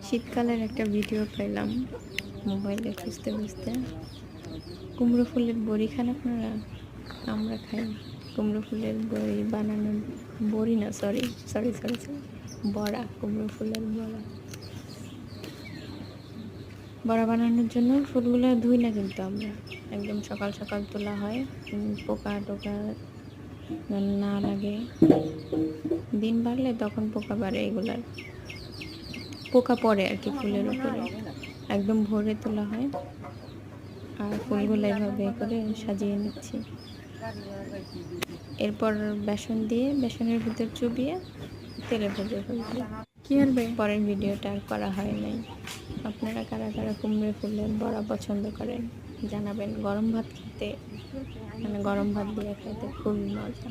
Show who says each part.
Speaker 1: শীতকালের একটা ভিডিও পেলাম মোবাইলে খুঁজতে খুঁজতে। কুমড়ো ফুলের বড়ি খান আপনারা? আমরা খাই কুমড়ো ফুলের বড়ি বানানোর। বড়ি না, সরি সরি সরি সরি, বড়া, কুমড়ো ফুলের বড়া। বড়া বানানোর জন্য ফুলগুলো ধুই না, কিন্তু আমরা একদম সকাল সকাল তোলা হয়, পোকা টোকা যেন না লাগে। দিন বাড়লে তখন পোকা বাড়ে, এগুলার পোকা পড়ে আর কি ফুলের উপরে। একদম ভোরে তোলা হয় আর ফুলগুলো এভাবে করে সাজিয়ে নিচ্ছি। এরপর বেসন দিয়ে বেসনের ভিতর চুবিয়ে তেলে ভেজে ফেলবো। কি হবে? পরের ভিডিওটা আর করা হয় নাই। আপনারা কারা কারা কুমড়ো ফুলের বড়া পছন্দ করেন জানাবেন। গরম ভাত খেতে, মানে গরম ভাত দিয়ে খেতে খুবই মজা।